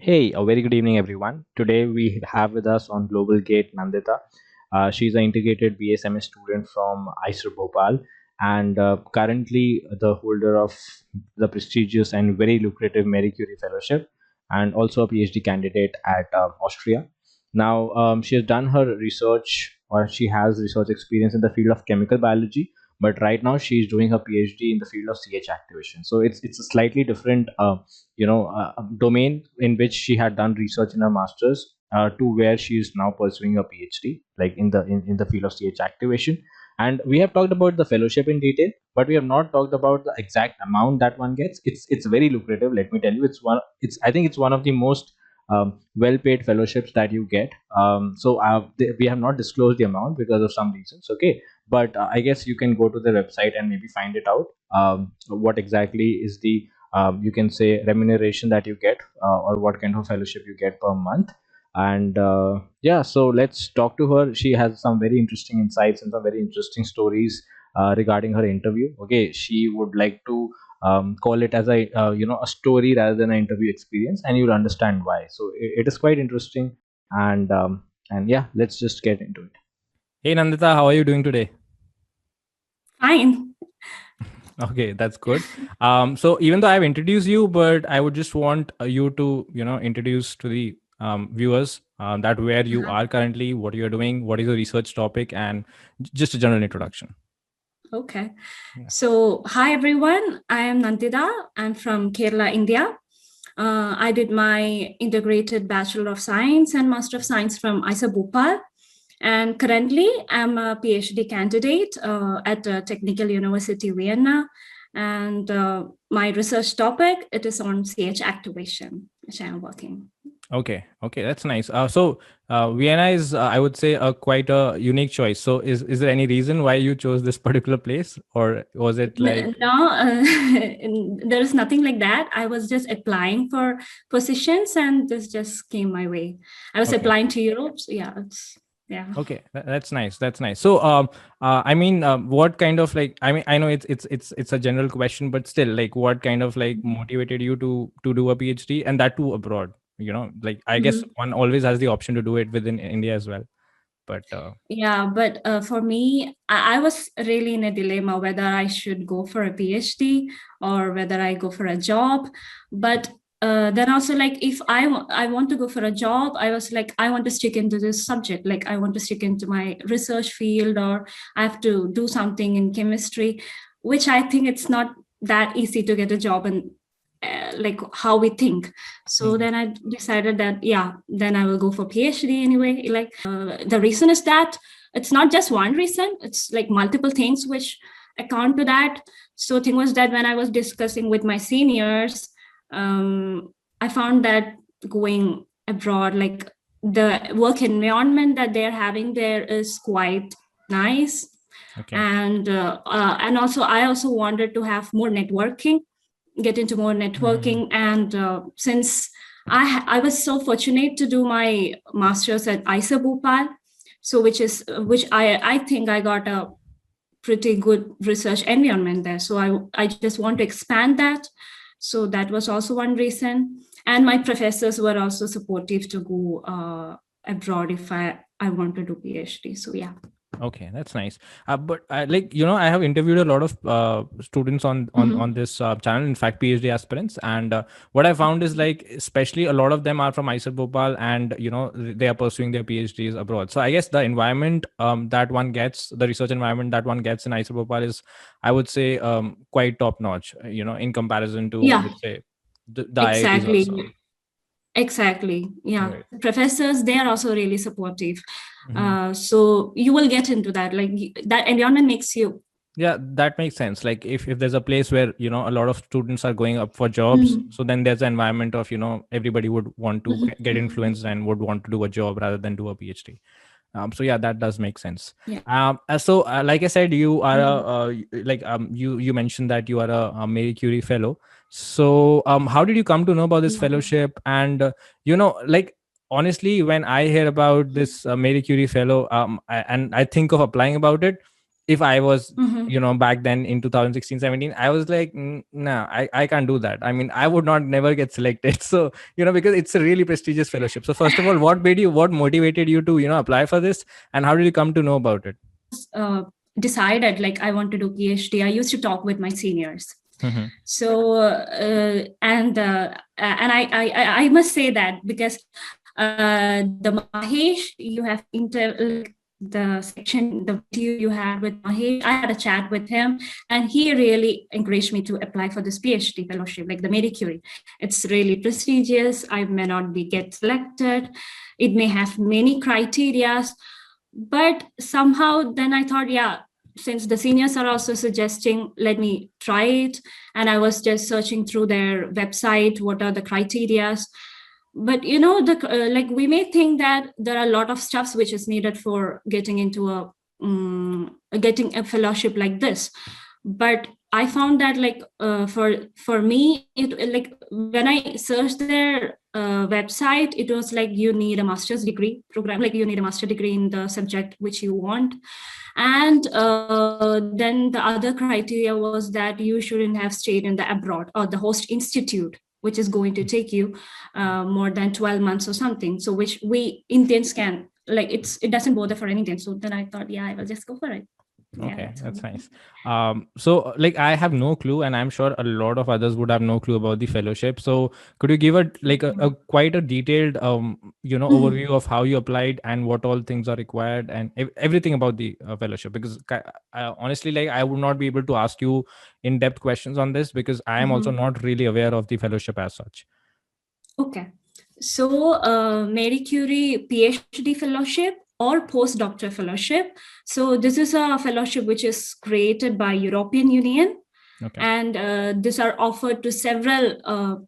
Hey, a very good evening, everyone. Today we have with us on Global Gate Nandita. She's an integrated BSMS student from ISRO Bhopal and currently the holder of the prestigious and very lucrative Marie Curie Fellowship and also a PhD candidate at Austria. Now, she has done her research or she has research experience in the field of chemical biology, but right now she's doing her PhD in the field of CH activation. So it's a slightly different domain in which she had done research in her masters to where she is now pursuing her phd like in the field of ch activation. And we have talked about the fellowship in detail, but we have not talked about the exact amount that one gets. It's very lucrative, let me tell you. It's I think it's one of the most well paid fellowships that you get. We have not disclosed the amount because of some reasons, okay, but I guess you can go to the website and maybe find it out, what exactly is the you can say remuneration that you get, or what kind of fellowship you get per month. And yeah, so let's talk to her. She has some very interesting insights and some very interesting stories regarding her interview. Okay, she would like to call it as a story rather than an interview experience, and you'll understand why. So it is quite interesting. And yeah, let's just get into it. Hey Nandita, how are you doing today? Fine. Okay, that's good. So even though I've introduced you, but I would just want you to, introduce to the viewers that where you Uh-huh. are currently, what you're doing, what is your research topic, and just a general introduction. Okay. Yeah. So, hi everyone. I am Nandita. I'm from Kerala, India. I did my integrated Bachelor of Science and Master of Science from ISA Bhopal. And currently, I'm a PhD candidate at Technical University Vienna. And my research topic, it is on CH activation, which I am working. Okay, that's nice. Vienna is, I would say, a quite a unique choice. So is there any reason why you chose this particular place, or was it like? No, there is nothing like that. I was just applying for positions, and this just came my way. I was Okay. applying to Europe. So yeah. Okay, that's nice. That's nice. So, I mean, what kind of like? I mean, I know it's a general question, but still, like, what kind of like motivated you to do a PhD and that too abroad? Like I guess Mhm. one always has the option to do it within India as well. But Yeah, but for me, I was really in a dilemma whether I should go for a PhD or whether I go for a job. But then also, like, if I want to go for a job, I was like, I want to stick into this subject. Like, I want to stick into my research field, or I have to do something in chemistry, which I think it's not that easy to get a job in, like how we think. So Mhm. then I decided that, yeah, then I will go for PhD anyway. Like, the reason is that it's not just one reason, it's like multiple things which account to that. So thing was that when I was discussing with my seniors, I found that going abroad, like the work environment that they're having there is quite nice. Okay. And also I also wanted to have more networking, get into more Mhm. networking. And since I was so fortunate to do my master's at ISA Bhopal, so which I think I got a pretty good research environment there. So I just want to expand that. So that was also one reason. And my professors were also supportive to go abroad if I want to do PhD. So yeah. Okay, that's nice. But like I have interviewed a lot of students on Mhm. this channel. In fact, PhD aspirants, and what I found is like, especially a lot of them are from ISET Bhopal, and they are pursuing their PhDs abroad. So I guess the environment that one gets, the research environment that one gets in ISET Bhopal is, I would say, quite top notch. In comparison to, Yeah, let's say, the IITs also. exactly. Exactly. Yeah. Right. Professors, they are also really supportive. Mhm. So you will get into that. Like that environment makes you. Yeah, that makes sense. Like if there's a place where a lot of students are going up for jobs, Mhm. so then there's an environment of everybody would want to Mhm. get influenced and would want to do a job rather than do a PhD. So yeah, that does make sense. Yeah. Like I said, you are Mhm. you mentioned that you are a Marie Curie fellow. So how did you come to know about this Yeah. fellowship? And like, honestly, when I hear about this Marie Curie fellow, and I think of applying about it, if I was, Mhm. back then in 2016, 17, I was like, nah, I can't do that. I mean, I would not never get selected. So, because it's a really prestigious fellowship. So first of all, what motivated you to, apply for this, and how did you come to know about it? Decided like I want to do PhD, I used to talk with my seniors. Mm-hmm. So and I must say that because the Mahesh you have like the section, the video you had with Mahesh, I had a chat with him, and he really encouraged me to apply for this PhD fellowship, like the Marie Curie. It's really prestigious. I may not be get selected. It may have many criterias, but somehow then I thought, yeah, since the seniors are also suggesting, let me try it. And I was just searching through their website, what are the criterias. But like we may think that there are a lot of stuffs which is needed for getting into getting a fellowship like this. But I found that like for me, it like when I searched their website, it was like you need a master's degree program, like you need a master's degree in the subject which you want. And then the other criteria was that you shouldn't have stayed in the abroad or the host institute, which is going to take you more than 12 months or something. So which we Indians can, like it doesn't bother for anything. So then I thought, yeah, I will just go for it. Okay, That's that's all. nice. So like I have no clue, and I'm sure a lot of others would have no clue about the fellowship. So could you give a quite a detailed overview of how you applied and what all things are required and everything about the fellowship? Because honestly, like I would not be able to ask you in-depth questions on this because I am also not really aware of the fellowship as such. Okay. So Marie Curie PhD fellowship or postdoctoral fellowship. So this is a fellowship which is created by European Union. Okay. And these are offered to several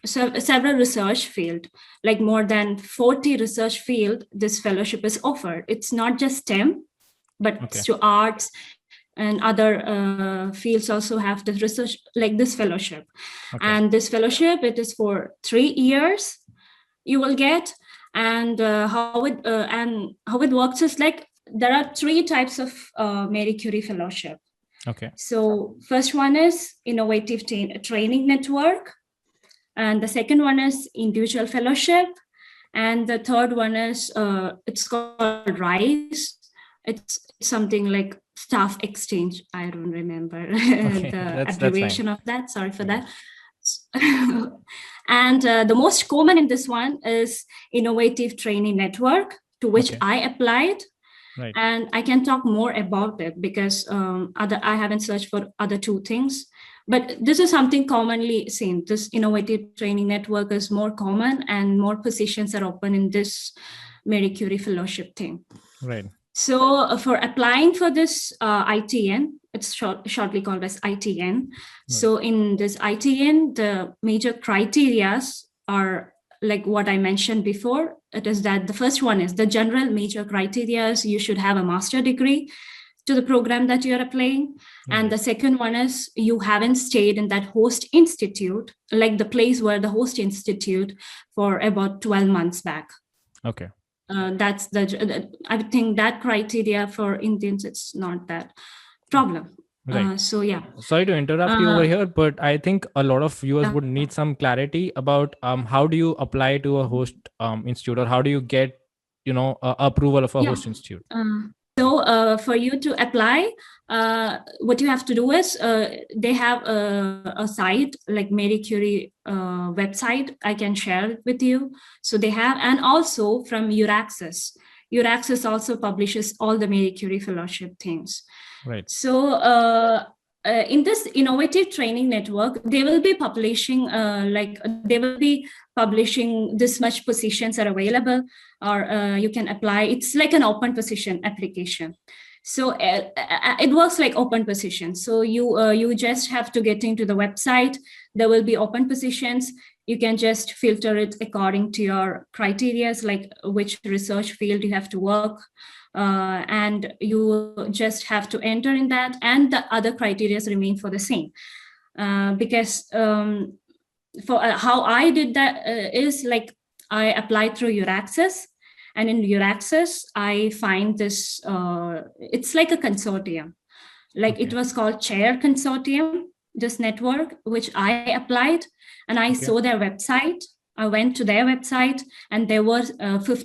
research field, like more than 40 research field. This fellowship is offered. It's not just STEM, but it's to arts and other fields also have this research, like this fellowship. And this fellowship, it is for 3 years you will get. And how it works is like there are 3 types of Marie Curie fellowship. Okay. So first one is innovative training network, and the second one is individual fellowship, and the third one is it's called RISE. It's something like staff exchange. I don't remember the abbreviation of that. Sorry for that. And the most common in this one is innovative training network, to which I applied. Right. And I can talk more about it because I haven't searched for other 2 things. But this is something commonly seen. This innovative training network is more common, and more positions are open in this Marie Curie fellowship thing. Right. So for applying for this ITN, it's shortly called as ITN. Right. So in this ITN, the major criteria are like what I mentioned before. It is that the first one is the general major criteria is you should have a master's degree to the program that you are applying. And the second one is you haven't stayed in that host institute, like the place where the host institute, for about 12 months back. Okay. That's I think that criteria for Indians, it's not that problem. Right. So yeah. Sorry to interrupt you over here, but I think a lot of viewers would need some clarity about how do you apply to a host institute, or how do you get approval of a host institute? So for you to apply, what you have to do is they have a site like Marie Curie website. I can share it with you. So they have, and also from Euraccess. Euraccess also publishes all the Marie Curie fellowship things. Right. So in this innovative training network, they will be publishing they will be publishing this much positions are available, or you can apply. It's like an open position application. So it works like open position. So you just have to get into the website. There will be open positions. You can just filter it according to your criteria, like which research field you have to work. And you just have to enter in that, and the other criteria remain for the same. Because for how I did that is like I applied through Euraccess, and in Euraccess I find this. It's like a consortium. Like it was called Chair Consortium, this network, which I applied, and I saw their website. I went to their website, and there were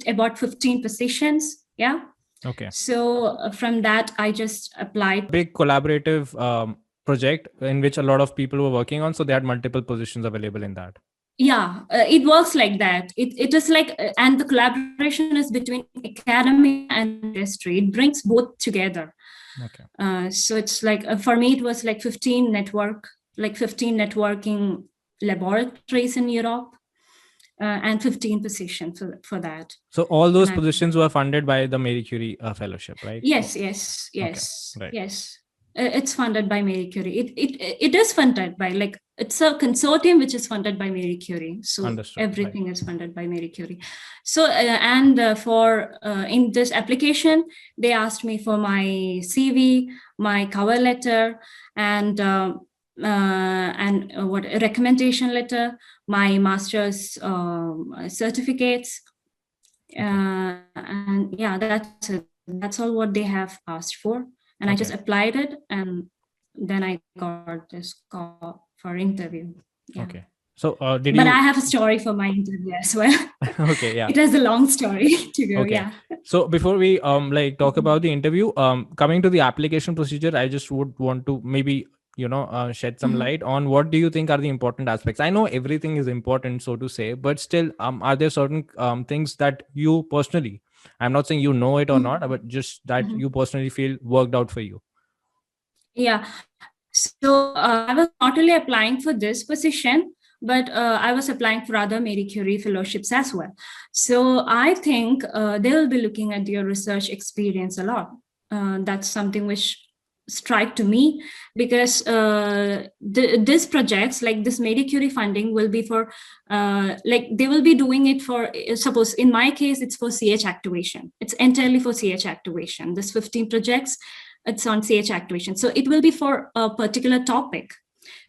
about 15 positions. Yeah. Okay. So from that, I just applied. Big collaborative project in which a lot of people were working on, so they had multiple positions available in that. Yeah, it works like that. It is like, and the collaboration is between academy and industry. It brings both together. Okay. So it's like, for me, it was like 15 networking laboratories in Europe, and 15 positions for that. So all those positions were funded by the Marie Curie Fellowship, right? Yes. Okay. Right. Yes. It's funded by Marie Curie. It is funded by, like, it's a consortium which is funded by Marie Curie. So Understood. everything is funded by Marie Curie. So for in this application, they asked me for my CV, my cover letter, and what a recommendation letter, my master's certificates, and yeah, that's it. That's all what they have asked for. And I just applied it, and then I got this call for interview. Yeah. Okay. So But I have a story for my interview as well. Okay, yeah. It has a long story to go. Okay. Yeah. So before we talk about the interview, coming to the application procedure, I just would want to maybe shed some light on what do you think are the important aspects. I know everything is important, so to say, but still, are there certain things that you personally, I'm not saying you know it or not, but just that you personally feel worked out for you? Yeah. So I was not only applying for this position, but I was applying for other Marie Curie fellowships as well. So I think they will be looking at your research experience a lot. That's something which strike to me, because these projects, like this Marie Curie funding, will be for like they will be doing it for, suppose in my case, it's for CH activation. It's entirely for CH activation. This 15 projects, it's on CH activation. So it will be for a particular topic.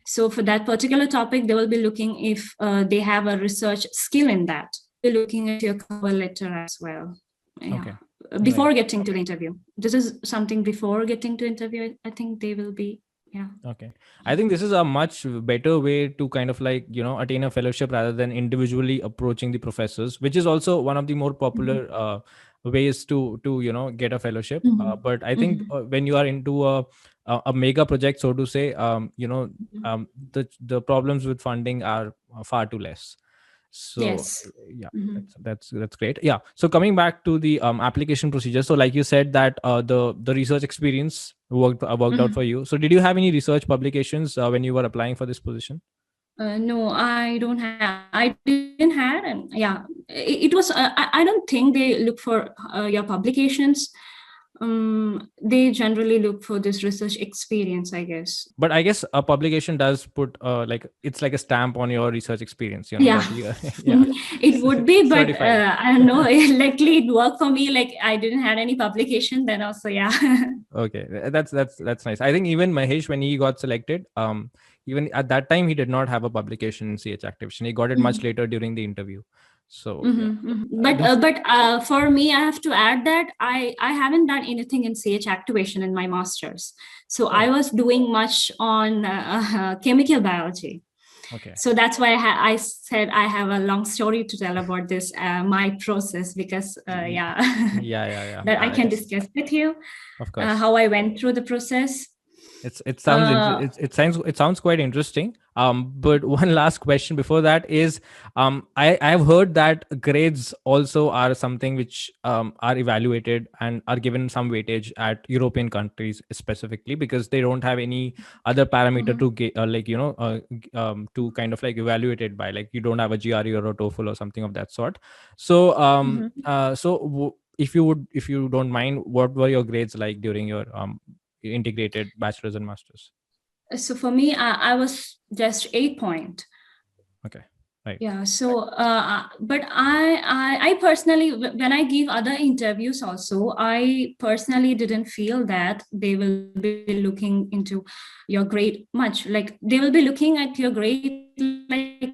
So for that particular topic, they will be looking if they have a research skill in that. They're looking at your cover letter as well. Yeah. Okay. Before getting to the interview. This is something before getting to interview. I think they will be, yeah. Okay. I think this is a much better way to kind of attain a fellowship rather than individually approaching the professors, which is also one of the more popular ways to get a fellowship. But I think when you are into a mega project, so to say, the problems with funding are far too less. So yes. Yeah, that's great. Yeah. So coming back to the application procedure. So like you said that the research experience worked out for you. So did you have any research publications when you were applying for this position? No, I don't have. I didn't have, and yeah, it was. I don't think they look for your publications. They generally look for this research experience, I guess. But I guess a publication does put it's like a stamp on your research experience. Yeah. It would be, but I don't know. Luckily, it worked for me. Like I didn't have any publication then also. Yeah. Okay, that's nice. I think even Mahesh, when he got selected, even at that time he did not have a publication in CH activation. He got it much later during the interview. So but for me, I have to add that I haven't done anything in CH activation in my master's. So I was doing much on chemical biology. Okay. So that's why I said I have a long story to tell about this, my process, because yeah that I can discuss with you. Of course. How I went through the process. It sounds quite interesting. But one last question before that is, I've heard that grades also are something which are evaluated and are given some weightage at European countries specifically, because they don't have any other parameter to get to kind of like evaluate it by, like you don't have a GRE or a TOEFL or something of that sort. So if you don't mind, what were your grades like during your integrated bachelor's and master's? So for me, I was just 8 point. Okay. Right. Yeah. So, but I personally, when I give other interviews also, I personally didn't feel that they will be looking into your grade much. Like they will be looking at your grade,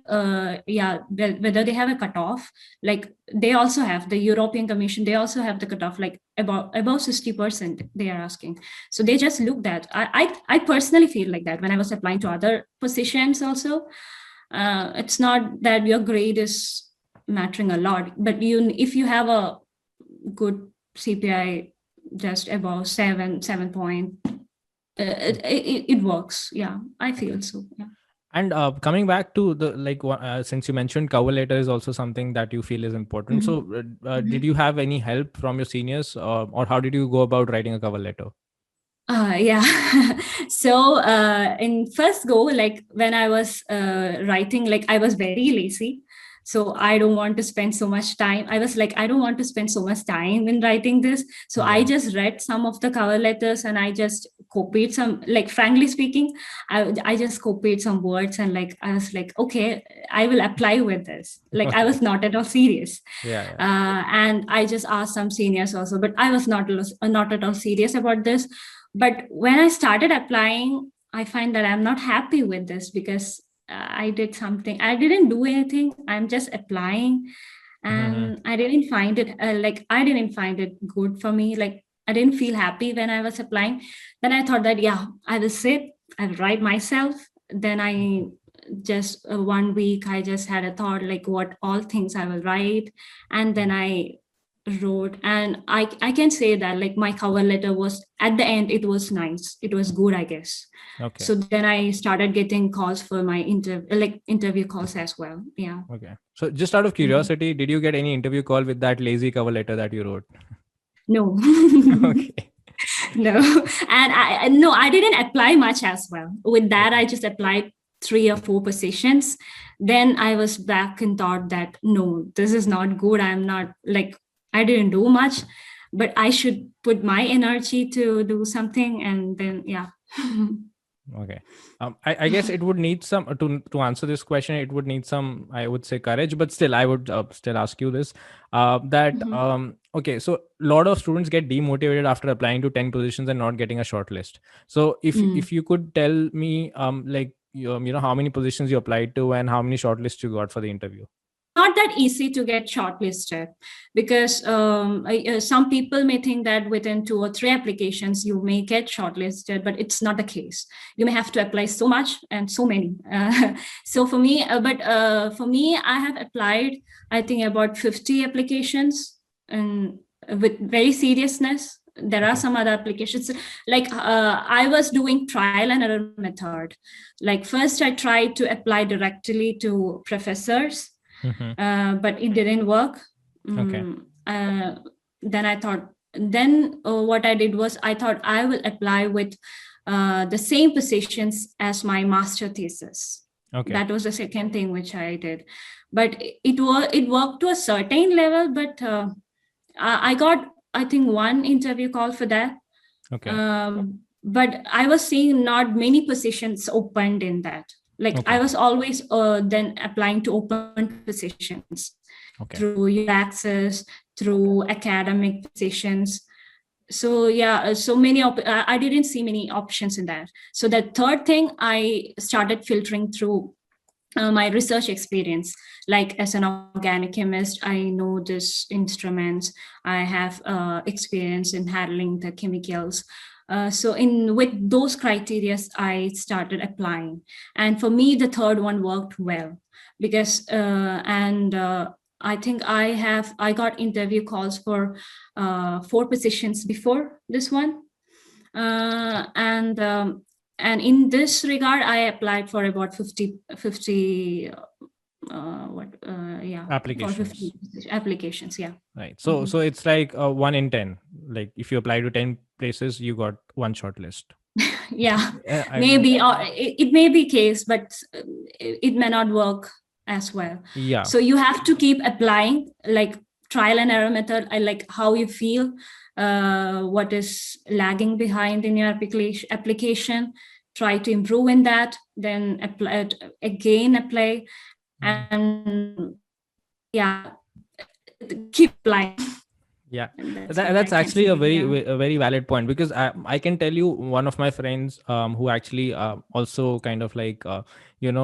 whether they have a cutoff. Like they also have the European Commission. They also have the cutoff, like above 60%. They are asking. So they just looked at. I personally feel like that when I was applying to other positions also. It's not that your grade is mattering a lot, but if you have a good CPI just above 7 point, it works. Yeah, I feel so. Yeah. And coming back to the since you mentioned cover letter is also something that you feel is important. So did you have any help from your seniors, or how did you go about writing a cover letter? Yeah. So in first go, like when I was writing, like I was very lazy. So I don't want to spend so much time. I was like, I don't want to spend so much time in writing this. So I just read some of the cover letters and I just copied some, like frankly speaking, I just copied some words and like I was like, okay, I will apply with this. Like I was not at all serious. Yeah. And I just asked some seniors also, but I was not at all serious about this. But when I started applying, I find that I'm not happy with this because I did something. I didn't do anything. I'm just applying, and I didn't find it I didn't find it good for me. Like I didn't feel happy when I was applying. Then I thought that I will sit, I'll write myself. Then I just 1 week I just had a thought like what all things I will write, and then I wrote, and I can say that like my cover letter was at the end, it was nice, it was good, I guess. Okay. So then I started getting calls for my interview calls as well. Yeah. Okay. So just out of curiosity, did you get any interview call with that lazy cover letter that you wrote? No. Okay. No. And I didn't apply much as well. With that, I just applied 3 or 4 positions. Then I was back and thought that no, this is not good. I'm not like I didn't do much, but I should put my energy to do something. And then Okay. I guess it would need some to answer this question. It would need some, I would say, courage, but still, I would still ask you this. Okay, so a lot of students get demotivated after applying to 10 positions and not getting a short list. So if you could tell me, how many positions you applied to and how many shortlists you got for the interview. Not that easy to get shortlisted because some people may think that within 2 or 3 applications you may get shortlisted, but it's not the case. You may have to apply so much and so many. So for me, for me, I have applied, I think about 50 applications, and with very seriousness. There are some other applications like I was doing trial and error method. Like first I tried to apply directly to professors. But it didn't work. Okay. Then I thought, what I did was I thought I will apply with the same positions as my master thesis. Okay. That was the second thing which I did. But it worked to a certain level, but I got, I think, 1 interview call for that. Okay. But I was seeing not many positions opened in that. Like I was always then applying to open positions through access, through academic positions. So so many I didn't see many options in that. So the third thing, I started filtering through my research experience. Like as an organic chemist, I know this instruments. I have experience in handling the chemicals. So with those criteria, I started applying. And for me, the third one worked well because, I think I got interview calls for 4 positions before this one. And in this regard, I applied for about 50 applications. Yeah. Right. So it's like 1 in 10. Like if you apply to 10 places, you got 1 shortlist. Yeah, maybe, or it may be case, but it may not work as well. Yeah. So you have to keep applying, like trial and error method. I like how you feel, what is lagging behind in your application. Try to improve in that, then apply. and yeah, keep applying. Yeah, And that's that, what that's I can actually say. a very Yeah. a very valid point, because I can tell you one of my friends who actually also kind of like came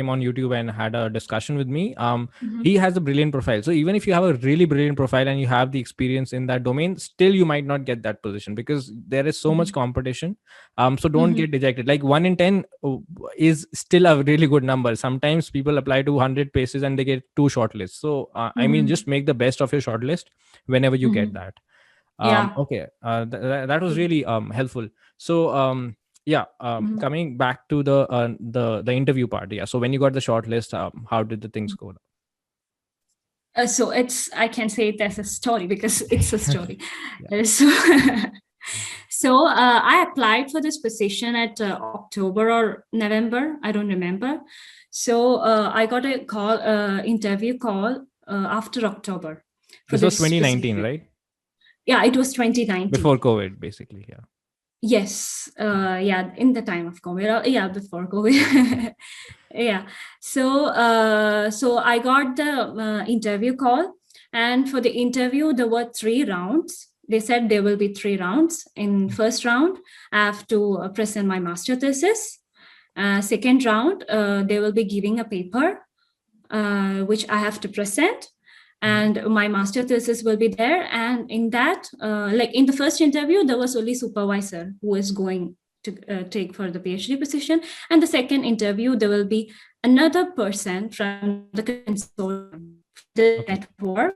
on YouTube and had a discussion with me. Mhm. He has a brilliant profile, so even if you have a really brilliant profile and you have the experience in that domain, still you might not get that position because there is so much competition. So don't get dejected. Like 1 in 10 is still a really good number. Sometimes people apply to 100 places and they get 2 shortlists. So I mean, just make the best of your shortlist whenever you get that. Yeah. Okay, that was really helpful. So yeah, coming back to the interview part. Yeah, so when you got the shortlist, how did the things go? So I can say it as a story because it's a story. Yeah. So I applied for this position at October or November. I don't remember. So I got a interview call after October for This was this 2019, position. right? Yeah, it was 2019. Before COVID, basically. Yeah. Yes. Yeah, in the time of COVID. Yeah, before COVID. Yeah. So I got the interview call, and for the interview there were 3 rounds. They said there will be 3 rounds. In first round, I have to present my master thesis. Second round, they will be giving a paper which I have to present, and my master thesis will be there. And in that, like in the first interview, there was only supervisor who is going to take for the PhD position, and the second interview there will be another person from the consortium, the network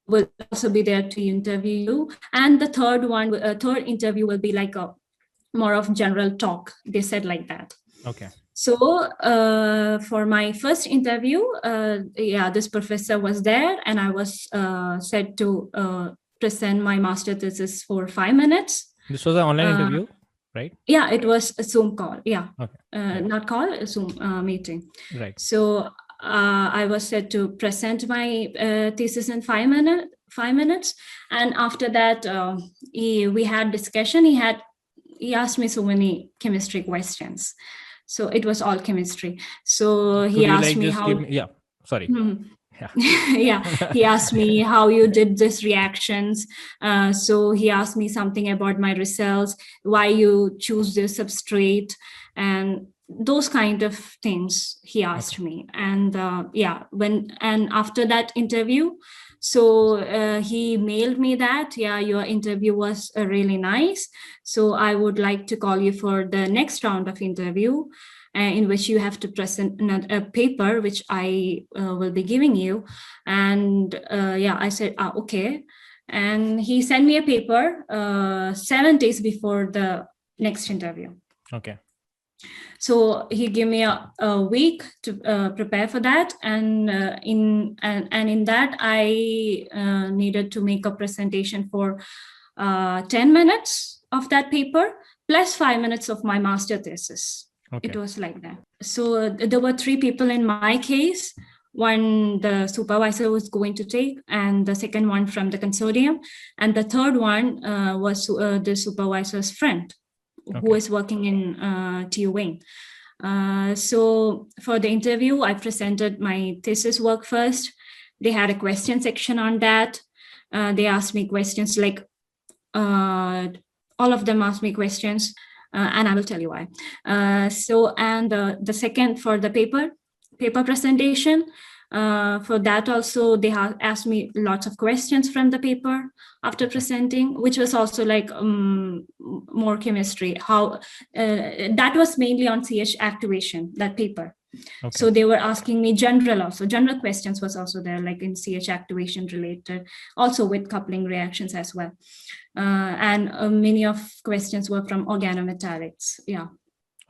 will also be there to interview you, and the third interview will be like a more of general talk. They said like that. Okay. So for my first interview, this professor was there, and I was said to present my master thesis for 5 minutes. This was an online interview, right? Yeah, it was a Zoom call. Yeah, okay. Not call, a Zoom meeting. Right. So I was said to present my thesis in 5 minutes, and after that, we had discussion. He asked me so many chemistry questions. So it was all chemistry. So he asked me how. Yeah, sorry. Yeah, he asked me how you did this reactions. So he asked me something about my results, why you choose this substrate, and those kind of things he asked me. And after that interview, so he mailed me that, yeah, your interview was really nice. So I would like to call you for the next round of interview, in which you have to present a paper, which I will be giving you. And I said, okay. And he sent me a paper 7 days before the next interview. Okay. So he gave me a week to prepare for that, and in that I needed to make a presentation for 10 minutes of that paper plus 5 minutes of my master thesis. Okay. It was like that. So there were 3 people in my case. One the supervisor was going to take, and the second one from the consortium, and the third one was the supervisor's friend, who is working in TU Wayne. So for the interview, I presented my thesis work first. They had a question section on that. They asked me questions like, all of them asked me questions, and I will tell you why. The second, for the paper presentation, for that also they asked me lots of questions from the paper after presenting, which was also like more chemistry. How that was mainly on CH activation, that paper. Okay. So they were asking me general questions was also there, like in CH activation related, also with coupling reactions as well. And many of questions were from organometallics. Yeah.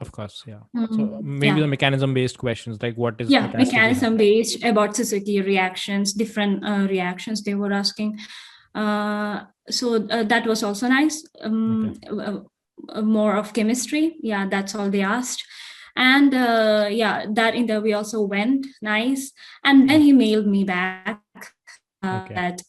Of course, yeah. So maybe the mechanism-based questions, like what is mechanism-based about Suzuki reactions, different reactions they were asking. So that was also nice. More of chemistry. Yeah, that's all they asked. And that interview also went nice. And then he mailed me back that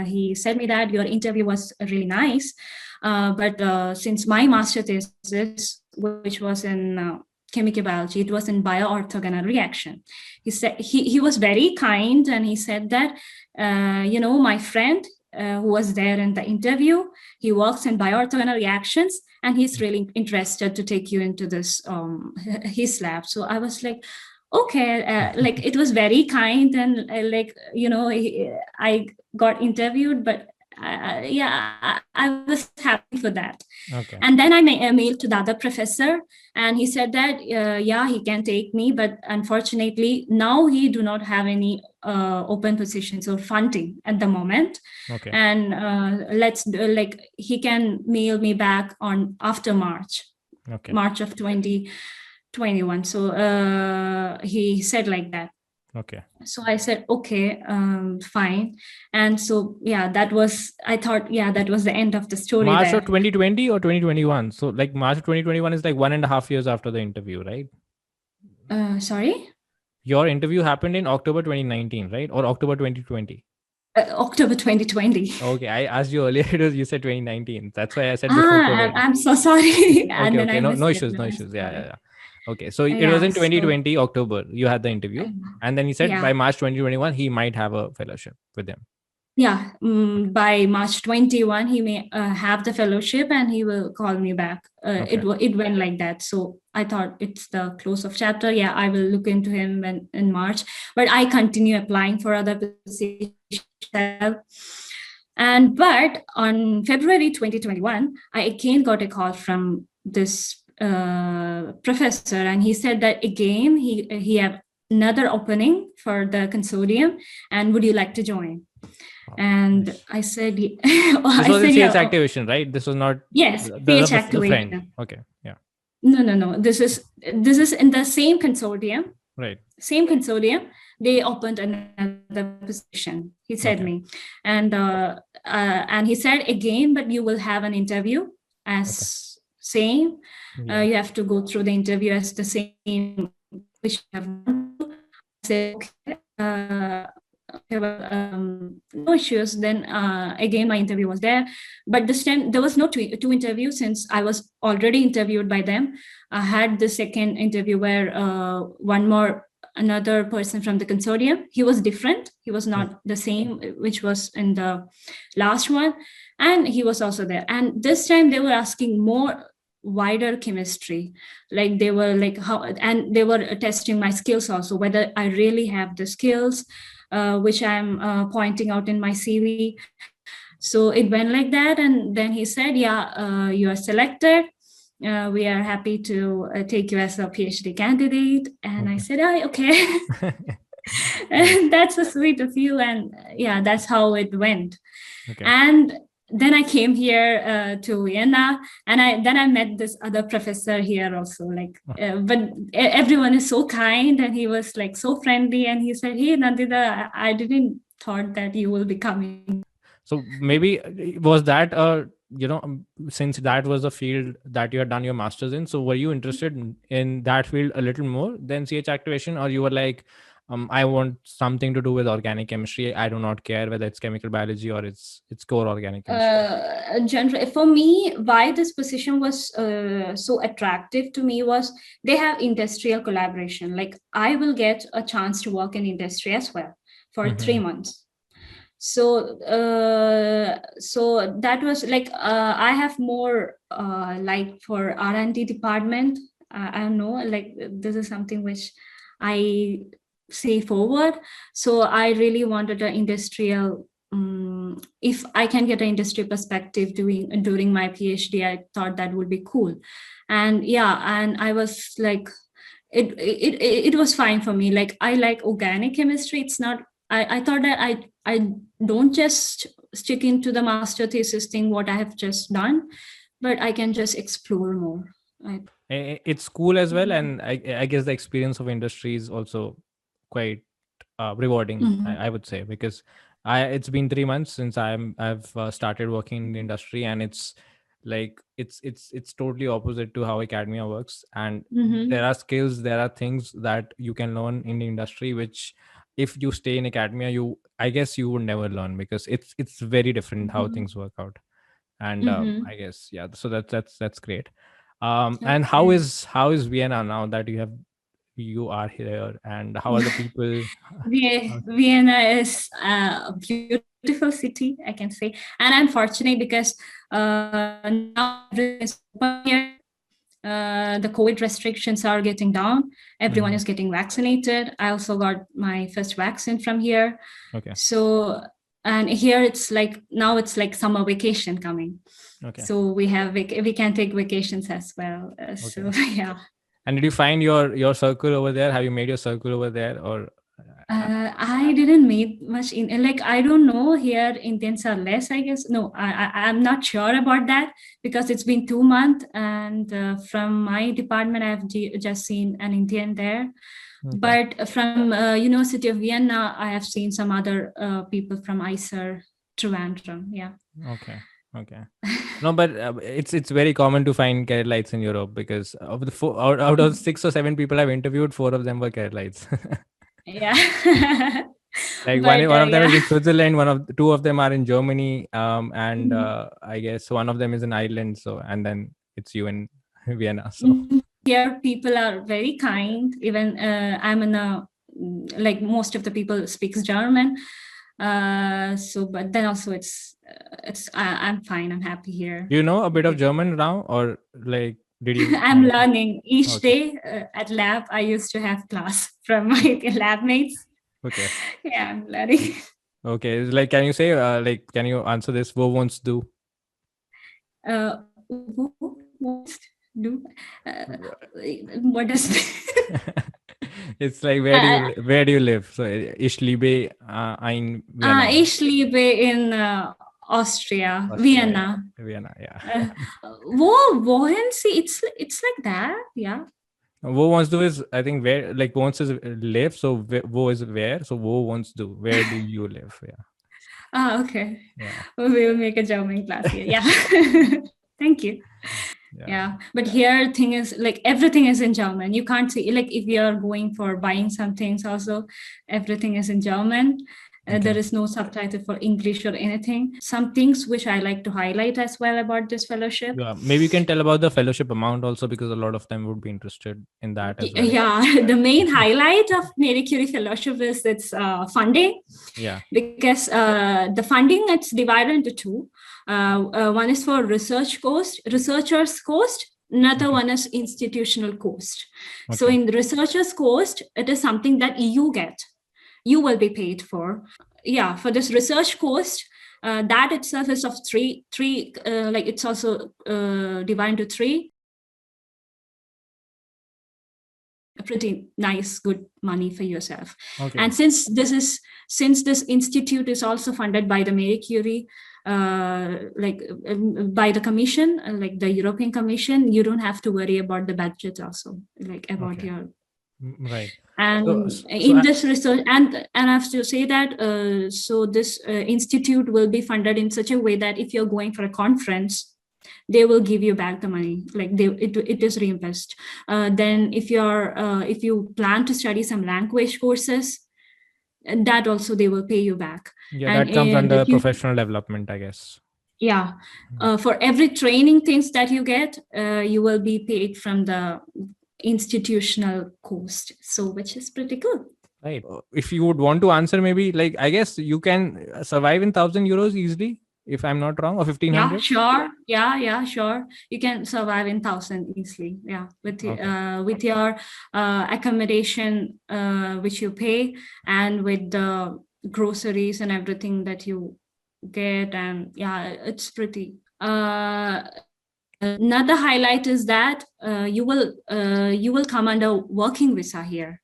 he said me that your interview was really nice. But since my master thesis, which was in chemical biology. It was in bioorthogonal reaction. He said he was very kind, and he said that my friend who was there in the interview, he works in bioorthogonal reactions, and he's really interested to take you into this his lab. So I was like, okay, like it was very kind, and I got interviewed, but I was happy for that. Okay. And then I mailed to the other professor, and he said that he can take me, but unfortunately now he do not have any open positions or funding at the moment. Okay. And he can mail me back on after March. Okay. March of 2021. So he said like that. Okay. So I said, okay, fine. And so, that was the end of the story. March there. of 2020 or 2021? So like March of 2021 is like 1.5 years after the interview, right? Sorry? Your interview happened in October 2019, right? Or October 2020? October 2020. Okay, I asked you earlier, you said 2019. That's why I said before COVID. I'm so sorry. And then okay. No issues. Yeah. Okay, so it was in 2020 October you had the interview, and then he said by March 2021 he might have a fellowship with him. Yeah, by March 21 he may have the fellowship, and he will call me back. It went like that. So I thought it's the close of chapter. Yeah, I will look into him in March, but I continue applying for other positions. But on February 2021, I again got a call from this professor, and he said that again he have another opening for the consortium, and would you like to join? And nice. I said, this was in CH activation, right? This was not CH activation. Okay, yeah. No. This is in the same consortium. Right. Same consortium. They opened another position. He said me, and he said again, but you will have an interview as same. You have to go through the interview as the same which you have done. I said, no issues. Then again my interview was there, but this time there was no two interviews, since I was already interviewed by them. I had the second interview where another person from the consortium. He was different. He was not the same which was in the last one, and he was also there. And this time they were asking more wider chemistry, like they were like how, and they were testing my skills also, whether I really have the skills which I'm pointing out in my CV. So it went like that, and then he said, you are selected. We are happy to take you as a PhD candidate. And I said, okay. And that's so sweet of you. And that's how it went. Okay. And then I came here to Vienna, and then I met this other professor here also. But everyone is so kind, and he was like so friendly. And he said, "Hey, Nandita, I didn't thought that you will be coming." So maybe was that since that was a field that you had done your master's in, so were you interested in that field a little more than CH activation, or you were like, I want something to do with organic chemistry. I do not care whether it's chemical biology or it's core organic chemistry. Generally, for me, why this position was so attractive to me was they have industrial collaboration. Like I will get a chance to work in industry as well for 3 months. So that was like I have more like for R&D department. I don't know, like this is something which I say forward. So I really wanted an industrial, if I can get an industry perspective during my PhD, I thought that would be cool. And and I was like, it was fine for me. Like I like organic chemistry. It's not, I thought that I don't just stick into the master thesis thing, what I have just done, but I can just explore more. It's cool as well. And I guess the experience of industry is also quite rewarding, I would say, because it's been 3 months since I've started working in the industry, and it's like it's totally opposite to how academia works. And there are skills, there are things that you can learn in the industry which if you stay in academia, I guess you would never learn, because it's very different how things work out. And I guess so that's great. And how Okay. is Vienna now that you are here, and how are the people? Vienna is a beautiful city, I can say, and I'm fortunate because now everything is open here. The COVID restrictions are getting down. Everyone is getting vaccinated. I also got my first vaccine from here. Okay. So, and here it's like now it's like summer vacation coming. Okay. So we can take vacations as well. So yeah. And did you find your circle over there? Have you made your circle over there, or? I didn't meet much in like I don't know here Indians are less I guess no I'm not sure about that because it's been 2 months and from my department I've just seen an Indian there, but from University of Vienna I have seen some other people from ICER Trivandrum. Yeah. Okay. No, but it's very common to find Keralites in Europe because of the out of 6 or 7 people I've interviewed, 4 of them were Keralites. Yeah. Like But, one of them is yeah. in Switzerland, two of them are in Germany, and I guess one of them is in Ireland. So, and then it's you in Vienna. So Here people are very kind. Even I'm in a like most of the people speaks German. So, but then also I'm fine. I'm happy here. Do you know a bit of German now, or like did you? I'm learning each day at lab. I used to have class from my lab mates. Okay. Yeah, I'm learning. Okay, it's like can you say can you answer this? Wo wants do? Who wants to do? What does? It's like where do you live? So ich liebe ein Vienna. Ich liebe in Austria, Vienna. Vienna, yeah. Wohin sie? It's like that, yeah. Wo wants do is I think where like wants is live, so wo is where, so wo wants do where do you live? Yeah. Okay. Yeah. We will make a German class here. Yeah. Thank you. Yeah. But here thing is like everything is in German. You can't see like if you are going for buying some things also, everything is in German. There is no subtitle for English or anything. Some things which I like to highlight as well about this fellowship. Yeah, maybe you can tell about the fellowship amount also because a lot of them would be interested in that as well. Yeah, the main highlight of Marie Curie Fellowship is its funding. Yeah. Because the funding it's divided into two. One is for researcher's cost. Another one is institutional cost. Okay. So in the researcher's cost, it is something that you will be paid for. Yeah, for this research cost, that itself is of three like it's also divided into 3. Pretty nice, good money for yourself. Okay. And since this institute is also funded by the Marie Curie, by the Commission, like the European Commission, you don't have to worry about the budget also, like about your. Right. And so in this research, and I have to say that so this institute will be funded in such a way that if you're going for a conference, they will give you back the money, like it is reimbursed. Then if you plan to study some language courses, that also they will pay you back. Yeah, and that comes under professional development, I guess. Yeah, for every training things that you get, you will be paid from the institutional cost, so which is pretty good. Right. If you would want to answer, maybe like I guess you can survive in 1,000 euros easily, if I'm not wrong, or 1,500. Yeah, sure. Yeah, sure. You can survive in 1,000 easily. Yeah, with your accommodation, which you pay, and with the groceries and everything that you get, and yeah, it's pretty. Another highlight is that you will come under working visa here,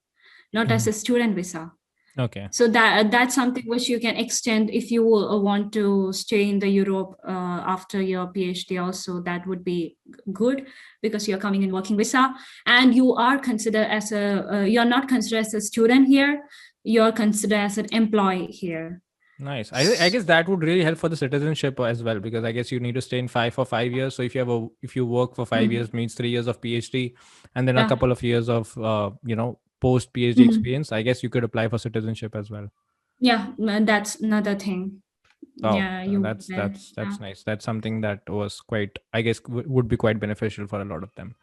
not as a student visa. Okay. So that's something which you can extend if you want to stay in the Europe after your PhD also. That would be good because you're coming in working visa, and you are considered as you're not considered as a student here. You're considered as an employee here. Nice. I guess that would really help for the citizenship as well, because I guess you need to stay in for 5 years. So if you work for 5 years, means 3 years of PhD, and then a couple of years of post PhD experience, I guess you could apply for citizenship as well. Yeah, that's another thing. Wow, Yeah, you were that's there. that's that's nice. That's something that was quite, I guess, would be quite beneficial for a lot of them.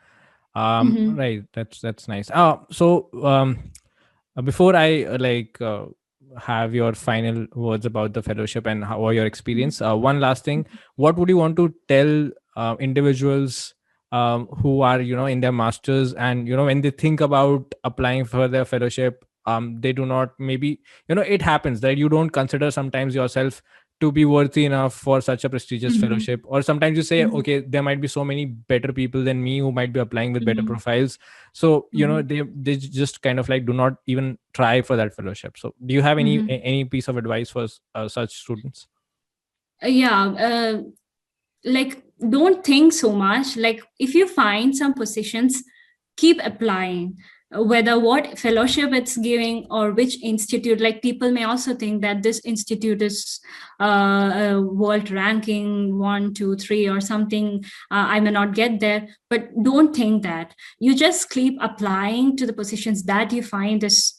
Mhm. Right. That's nice. Before I have your final words about the fellowship and how your experience, one last thing: what would you want to tell individuals who are, in their masters, and when they think about applying for their fellowship, they do not, maybe, it happens that you don't consider sometimes yourself to be worthy enough for such a prestigious Mhm. fellowship, or sometimes you say, Mhm. okay, there might be so many better people than me who might be applying with better Mhm. profiles. So Mhm. they just kind of like do not even try for that fellowship. So do you have Mhm. any piece of advice for such students? Yeah, like don't think so much. Like if you find some positions, keep applying. Whether what fellowship it's giving or which institute, like people may also think that this institute is world ranking 1 2 3 or something. I may not get there, but don't think that. You just keep applying to the positions that you find is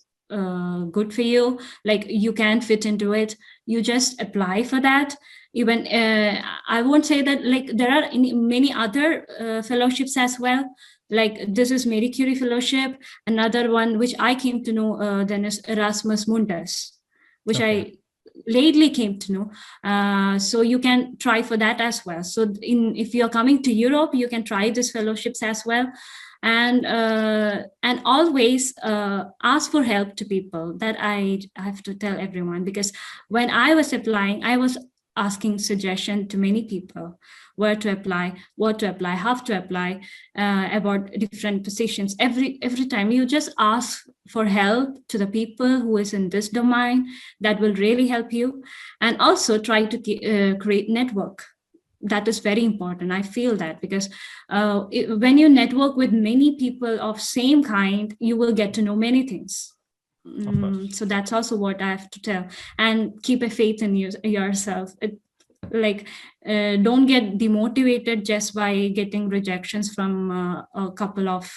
good for you, like you can fit into it. You just apply for that. Even I won't say that, like there are many other fellowships as well. Like this is Marie Curie fellowship. Another one which I came to know then is Erasmus Mundus, which Okay. I lately came to know. So you can try for that as well. So if you're coming to Europe, you can try these fellowships as well. And always ask for help to people. That I have to tell everyone, because when I was applying, I was asking suggestion to many people, where to apply, what to apply, how to apply, about different positions. Every time you just ask for help to the people who is in this domain, that will really help you. And also try to create network. That is very important, I feel that, because when you network with many people of same kind, you will get to know many things. Of course. So that's also what I have to tell. And keep a faith in yourself. Like don't get demotivated just by getting rejections from a couple of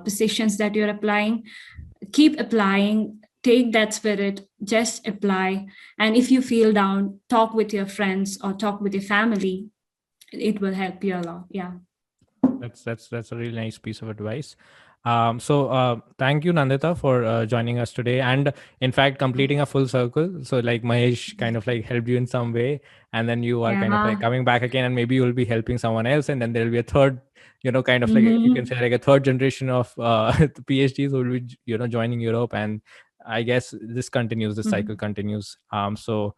positions that you're applying. Keep applying, take that spirit, just apply. And if you feel down, talk with your friends or talk with your family. It will help you a lot. Yeah. That's a really nice piece of advice. Thank you, Nandita, for joining us today, and in fact completing a full circle. So like Mahesh kind of like helped you in some way, and then you are kind of like Yeah. coming back again, and maybe you'll be helping someone else, and then there will be a third, kind of like, you can Mhm. say, like a third generation of the PhDs who will be joining Europe, and I guess this continues, this cycle Mhm. continues. So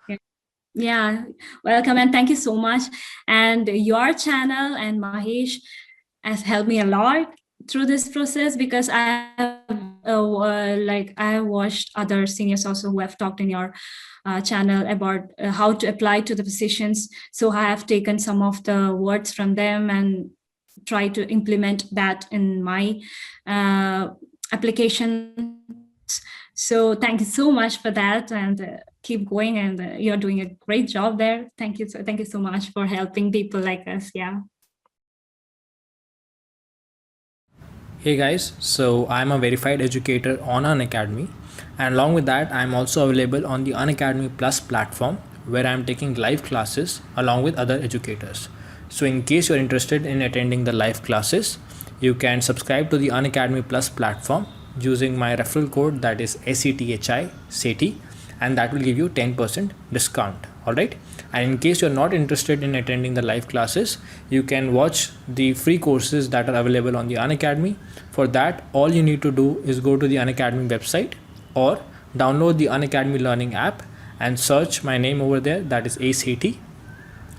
Yeah, welcome and thank you so much. And your channel and Mahesh has helped me a lot through this process, because I have like I have watched other seniors also who have talked in your channel about how to apply to the positions. So I have taken some of the words from them and try to implement that in my application. So thank you so much for that, and keep going. And you're doing a great job there. Thank you so much for helping people like us. Yeah. hey guys, so I'm a verified educator on Unacademy, and along with that, I'm also available on the Unacademy Plus platform where I'm taking live classes along with other educators. So, in case you're interested in attending the live classes, you can subscribe to the Unacademy Plus platform using my referral code, that is SETHI, and that will give you 10% discount. All right. And in case you're not interested in attending the live classes, you can watch the free courses that are available on the Unacademy. For that, all you need to do is go to the Unacademy website or download the Unacademy Learning app and search my name over there, that is ACT.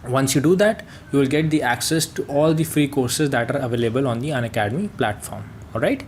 Once you do that, you will get the access to all the free courses that are available on the Unacademy platform. All right.